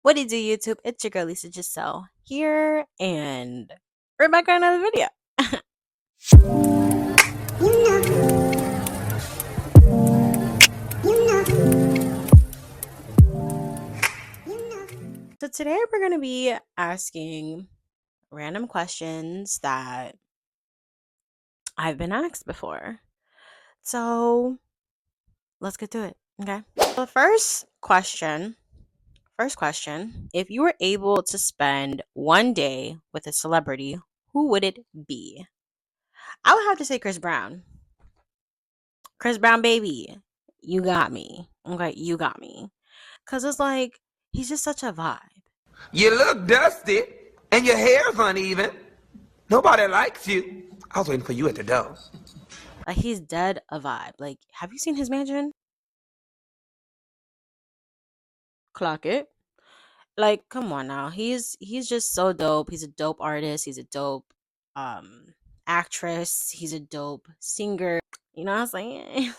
What do you do, YouTube? It's your girl Lisa Giselle here, and we're back on another video. So today we're gonna be asking random questions that I've been asked before. So let's get to it. Okay. So the first question, if you were able to spend one day with a celebrity, who would it be? I would have to say Chris Brown. Chris Brown, baby, you got me. Okay, you got me. Cause it's like he's just such a vibe. You look dusty, and your hair's uneven. Nobody likes you. I was waiting for you at the door. Like he's dead a vibe. Like, have you seen his mansion? Clock it. Like, come on now. He's just so dope. He's a dope artist. He's a dope actress. He's a dope singer. You know what I'm saying?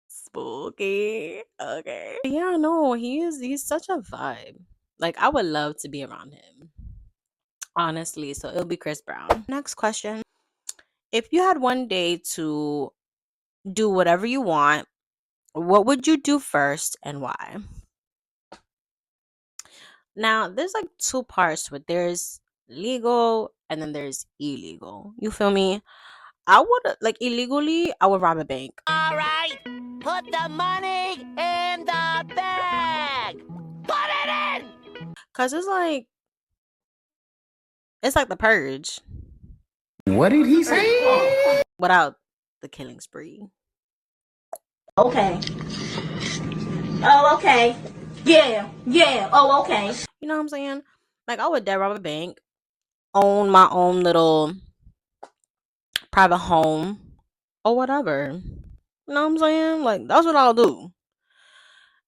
Spooky. Okay. Yeah, no, he's such a vibe. Like I would love to be around him. Honestly. So it'll be Chris Brown. Next question. If you had one day to do whatever you want, what would you do first and why? Now, there's like two parts to it. There's legal and then there's illegal. You feel me? I would like illegally, I would rob a bank. All right, put the money in the bag. Put it in. Cause it's like the purge What did he say? without the killing spree. Okay. Oh, okay. Yeah. Oh, okay. You know what I'm saying? Like I would dead rob a bank, own my own little private home or whatever. You know what I'm saying? Like that's what I'll do.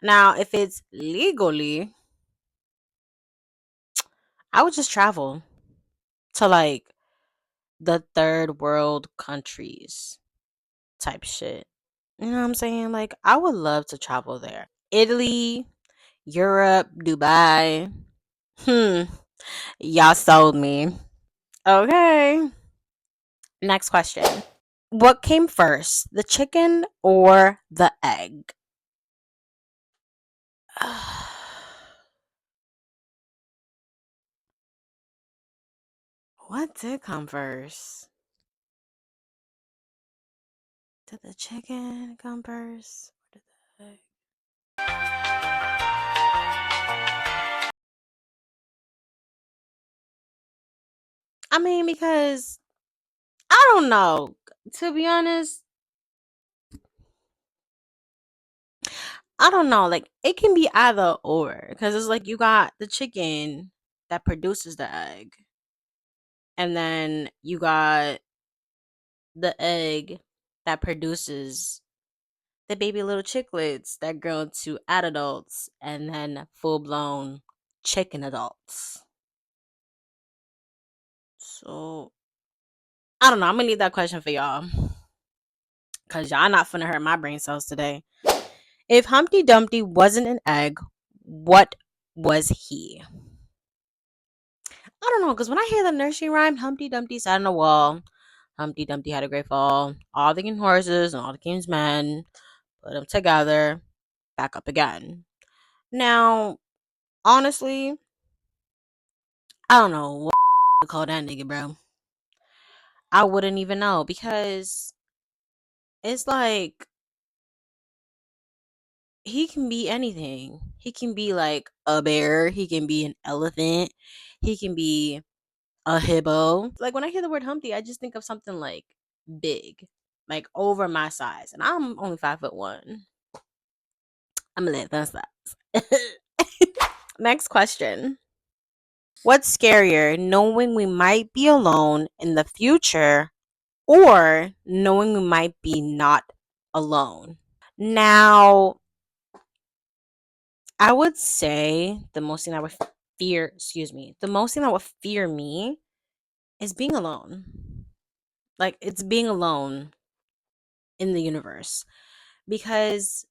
Now, if it's legally, I would just travel to like the third world countries type shit. You know what I'm saying? Like I would love to travel there. Italy, Europe, Dubai. Y'all sold me. Okay. Next question. What came first, the chicken or the egg? What did come first? Did the chicken come first? Or did the egg? I mean, because I don't know. To be honest, I don't know. Like, it can be either or. Because it's like you got the chicken that produces the egg, and then you got the egg that produces the baby little chicklets that grow into adults and then full blown chicken adults. So I don't know. I'm gonna leave that question for y'all. Cause y'all not finna hurt my brain cells today. If Humpty Dumpty wasn't an egg, what was he? I don't know, because when I hear the nursery rhyme, Humpty Dumpty sat on a wall. Humpty Dumpty had a great fall. All the king's horses and all the king's men put them together, back up again. Now, honestly, I don't know what to call that nigga, bro. I wouldn't even know because it's like he can be anything. He can be like a bear, he can be an elephant, he can be a hippo. Like when I hear the word Humpty, I just think of something like big, like over my size, and I'm only 5'1". I'm gonna let that size. Next question. What's scarier, knowing we might be alone in the future or knowing we might be not alone? Now, I would say the most thing that would the most thing that would fear me is being alone. Like, it's being alone in the universe. Because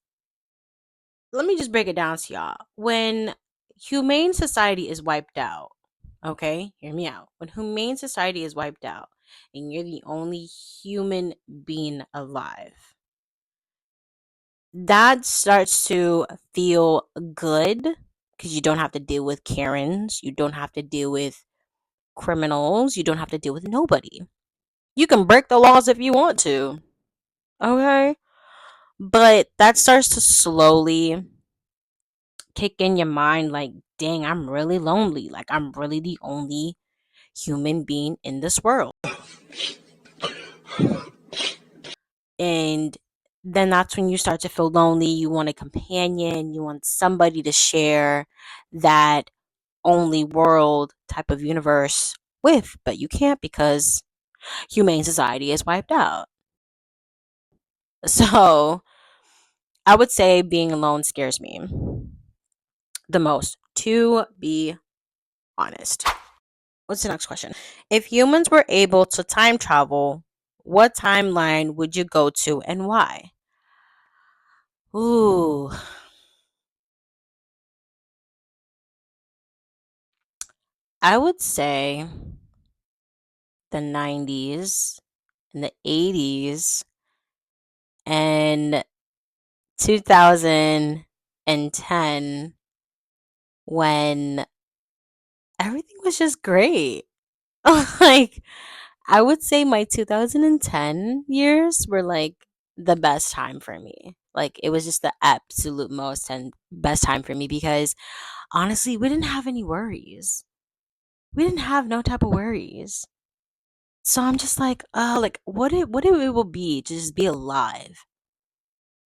let me just break it down to y'all. When humane society is wiped out, okay? Hear me out. When humane society is wiped out and you're the only human being alive, that starts to feel good because you don't have to deal with Karens, you don't have to deal with criminals, you don't have to deal with nobody. You can break the laws if you want to, okay? But that starts to slowly kick in your mind like, dang, I'm really lonely. Like, I'm really the only human being in this world. And then that's when you start to feel lonely. You want a companion, you want somebody to share that only world type of universe with, but you can't because humane society is wiped out. So I would say being alone scares me the most, to be honest. What's the next question? If humans were able to time travel, what timeline would you go to and why? Ooh, I would say the 90s and the 80s and 2010 when everything was just great. Like, I would say my 2010 years were like the best time for me. Like, it was just the absolute most and best time for me because honestly, we didn't have any worries. We didn't have no type of worries. So I'm just like, like what it will be to just be alive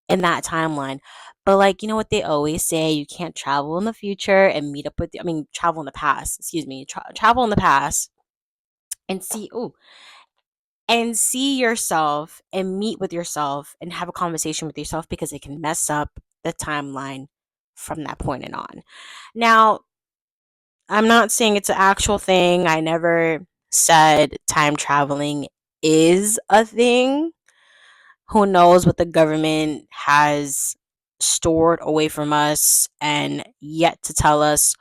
in that timeline. But like, you know what they always say, you can't travel in the future and meet up with I mean, travel in the past, excuse me, travel in the past and see yourself and meet with yourself and have a conversation with yourself because it can mess up the timeline from that point and on. Now, I'm not saying it's an actual thing. I never said time traveling is a thing. Who knows what the government has stored away from us and yet to tell us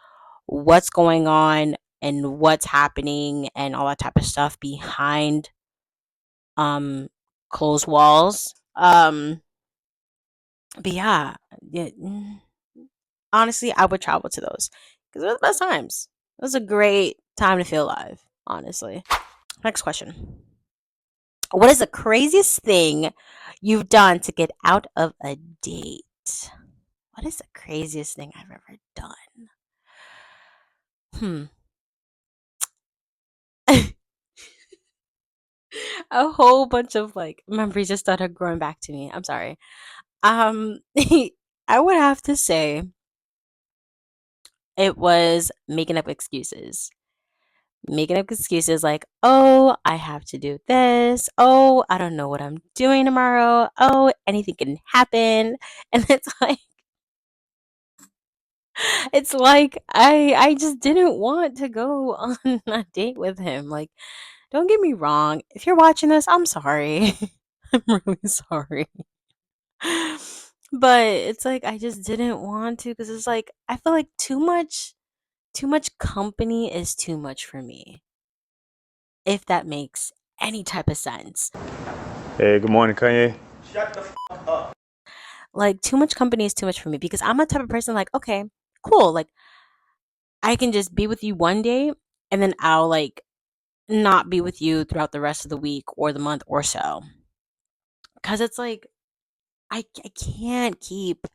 what's going on and what's happening and all that type of stuff behind um closed walls. But yeah, yeah, honestly, I would travel to those because they're the best times. It was a great time to feel alive, honestly. Next question. What is the craziest thing you've done to get out of a date? What is the craziest thing I've ever done? Hmm. A whole bunch of like memories just started growing back to me. I'm sorry. Um, I would have to say it was making up excuses. Making up excuses like, oh, I have to do this. Oh, I don't know what I'm doing tomorrow. Oh, anything can happen. And it's like I just didn't want to go on a date with him. Like, don't get me wrong. If you're watching this, I'm sorry. I'm really sorry. But it's like I just didn't want to because it's like I feel like too much company is too much for me. If that makes any type of sense. Hey, good morning, Kanye. Like too much company is too much for me because I'm a type of person like, okay, cool. Like I can just be with you one day and then I'll like not be with you throughout the rest of the week or the month or so. Cause it's like I can't keep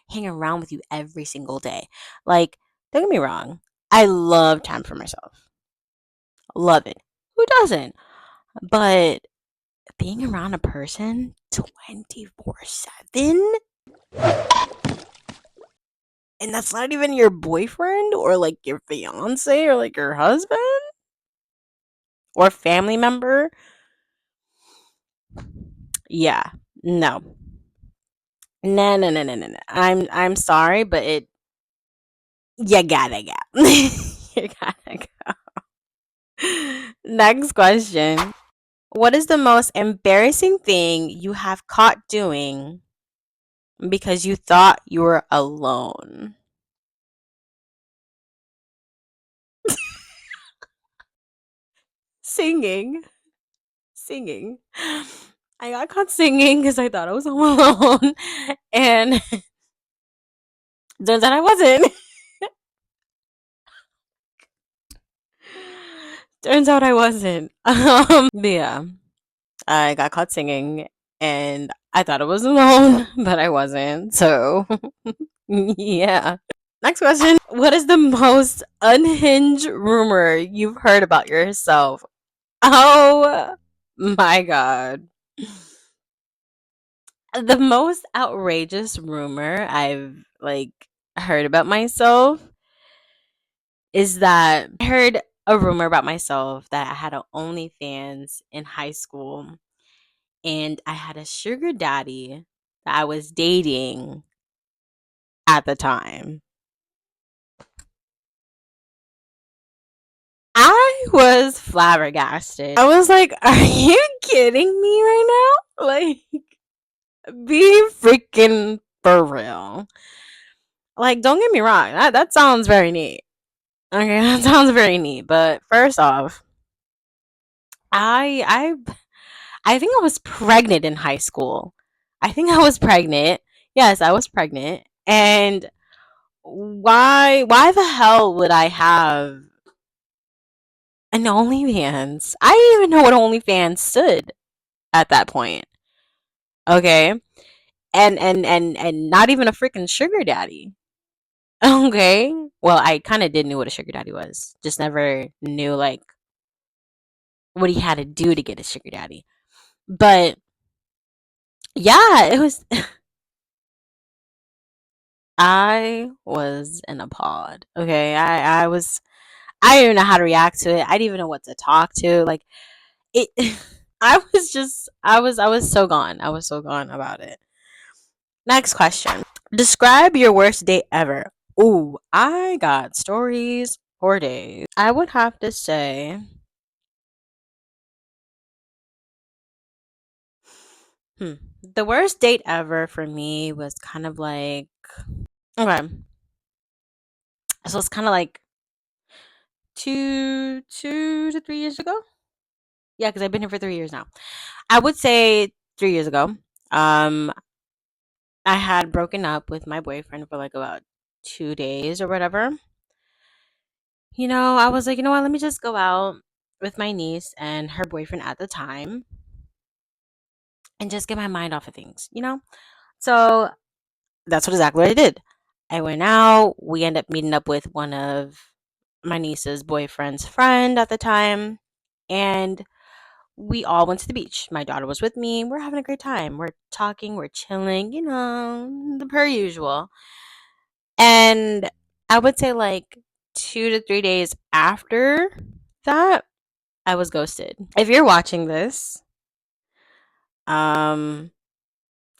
hanging around with you every single day. Like, don't get me wrong. I love time for myself. Love it. Who doesn't? But being around a person 24/7 and that's not even your boyfriend or like your fiance or like your husband or family member. Yeah. No. No, no, no, no, no, no. I'm sorry, but it you gotta go. You gotta go. Next question. What is the most embarrassing thing you have caught doing because you thought you were alone? singing. Singing. I got caught singing because I thought I was home alone. And turns out I wasn't. Turns out I wasn't. But yeah, I got caught singing and I thought I was alone, but I wasn't. So, yeah. Next question. What is the most unhinged rumor you've heard about yourself? Oh my god. The most outrageous rumor I've like heard about myself is that I heard a rumor about myself that I had an OnlyFans in high school and I had a sugar daddy that I was dating at the time. I was flabbergasted. I was like, are you kidding me right now? Like, be freaking for real. Like, don't get me wrong. That sounds very neat. Okay, that sounds very neat. But first off, I I think I was pregnant in high school. I think I was pregnant. Yes, I was pregnant. And why the hell would I have an OnlyFans? I didn't even know what OnlyFans stood at that point. Okay? And not even a freaking sugar daddy. Okay? Well, I kind of did knew what a sugar daddy was. Just never knew like what he had to do to get a sugar daddy. But yeah, it was I was in a pod. Okay? I didn't even know how to react to it. I didn't even know what to talk to. Like it I was so gone. I was so gone about it. Next question. Describe your worst date ever. Ooh, I got stories for days. I would have to say the worst date ever for me was kind of like okay. So it's kind of like 2 to 3 years ago. Yeah, because I've been here for 3 years now. I would say 3 years ago. Um, I had broken up with my boyfriend for like about 2 days or whatever. I was like, you know what? Let me just go out with my niece and her boyfriend at the time and just get my mind off of things. So that's what exactly what I did. I went out. We ended up meeting up with one of my niece's boyfriend's friend at the time, and we all went to the beach. My daughter was with me. We're having a great time. We're talking, we're chilling, the per usual. And I would say like 2 to 3 days after that, I was ghosted. If you're watching this, um,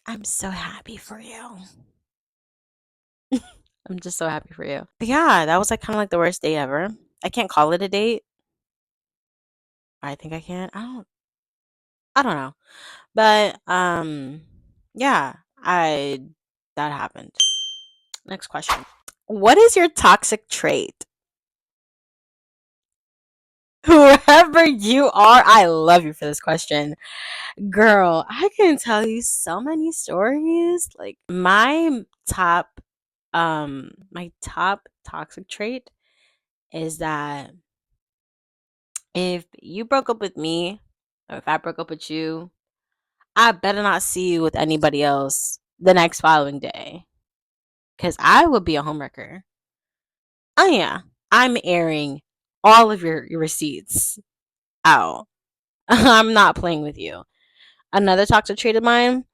I'm so happy for you. I'm just so happy for you. But yeah, that was like kind of like the worst day ever. I can't call it a date. I think I can. I don't know. But yeah, I that happened. Next question. What is your toxic trait? Whoever you are, I love you for this question. Girl, I can tell you so many stories. Like my top toxic trait is that if you broke up with me or if I broke up with you, I better not see you with anybody else the next following day. Cause I would be a homewrecker. Oh yeah. I'm airing all of your receipts out. I'm not playing with you. Another toxic trait of mine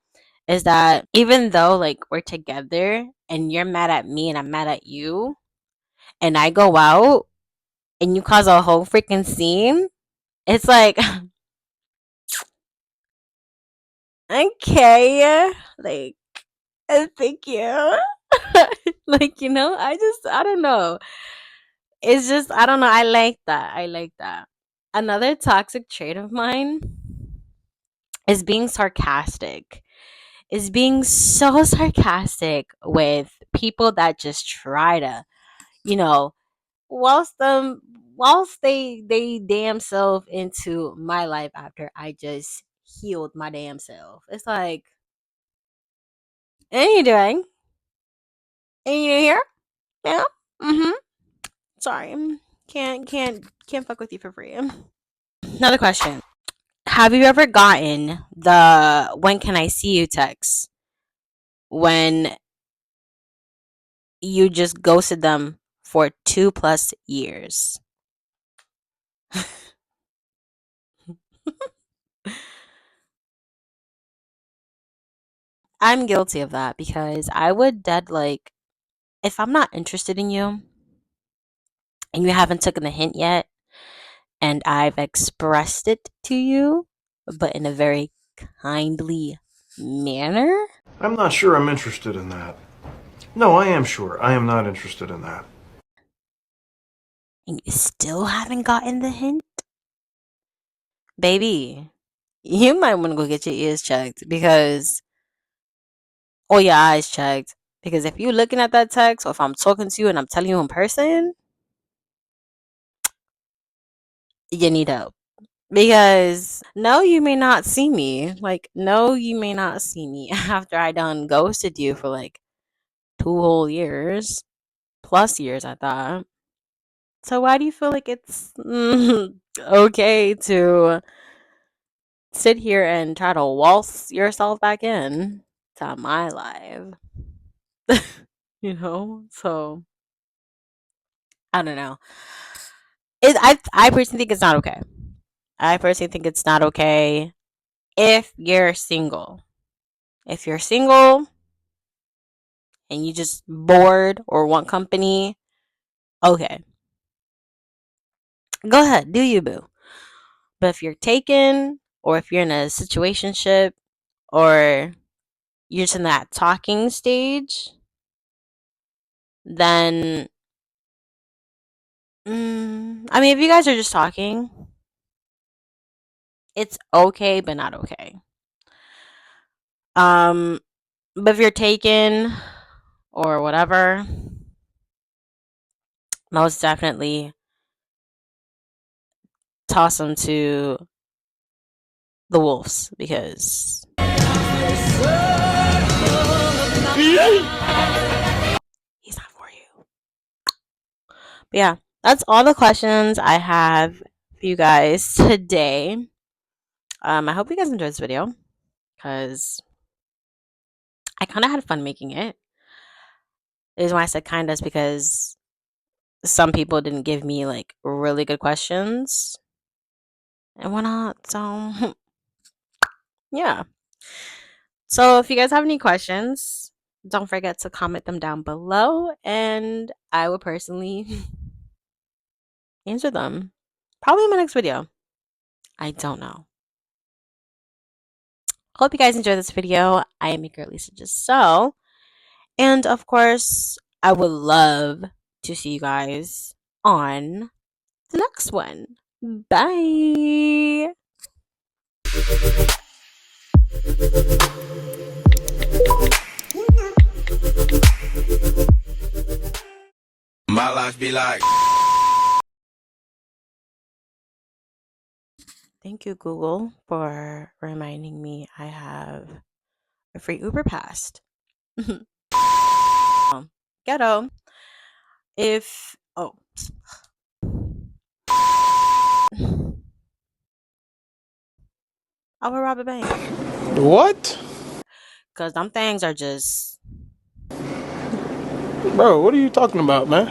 is that even though like we're together and you're mad at me and I'm mad at you and I go out and you cause a whole freaking scene, it's like okay, like thank you. Like, I don't know. It's just I don't know. I like that. I like that. Another toxic trait of mine is being sarcastic. Is being so sarcastic with people that just try to, you know, whilst them whilst they damn self into my life after I just healed my damn self. It's like, what are you doing? Are you here? Yeah. Mm-hmm. Sorry. Can't fuck with you for free. Another question. Have you ever gotten the "when can I see you" text when you just ghosted them for 2+ years? I'm guilty of that because I would dead like, if I'm not interested in you and you haven't taken the hint yet and I've expressed it to you, but in a very kindly manner, I'm not sure I'm interested in that. No, I am sure. I am not interested in that. and you still haven't gotten the hint, baby, you might want to go get your ears checked because, or your eyes checked. Because if you're looking at that text, or if I'm talking to you and I'm telling you in person, you need help. Because no, you may not see me. Like, no, you may not see me after I done ghosted you for like 2 whole years, plus years, I thought. So why do you feel like it's okay to sit here and try to waltz yourself back in to my life? So I don't know. I personally think it's not okay. I personally think it's not okay if you're single. If you're single and you just bored or want company, okay, go ahead, do you, boo. But if you're taken, or if you're in a situationship, or you're just in that talking stage, then I mean, if you guys are just talking, it's okay, but not okay. But if you're taken or whatever, most definitely toss them to the wolves because he's not for you. But yeah, that's all the questions I have for you guys today. I hope you guys enjoyed this video because I kind of had fun making it. The reason why I said kind of is because some people didn't give me like really good questions and whatnot. So yeah. So if you guys have any questions, don't forget to comment them down below and I will personally answer them. Probably in my next video. I don't know. Hope you guys enjoyed this video. I am your girl Lisa Just So. And of course, I would love to see you guys on the next one. Bye. My life be like. Thank you, Google, for reminding me I have a free Uber Pass. Ghetto. If oh I would rob a bank. What? Cause them things are just Bro, what are you talking about, man?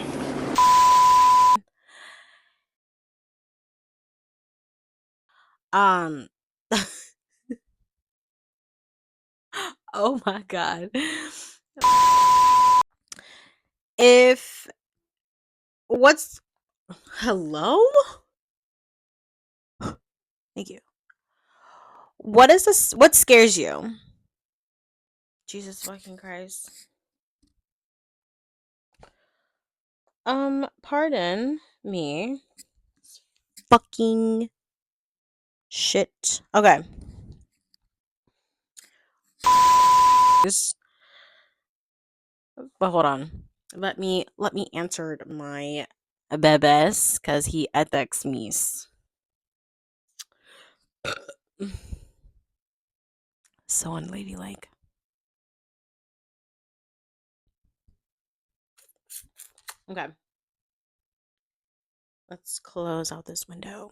um oh my god. If what's hello? Thank you. What is this? What scares you? Jesus fucking Christ. Pardon me. Fucking shit. Okay. But hold on. Let me answer my bebés because he attacks me. So unladylike. Okay. Let's close out this window.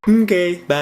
Okay, bye.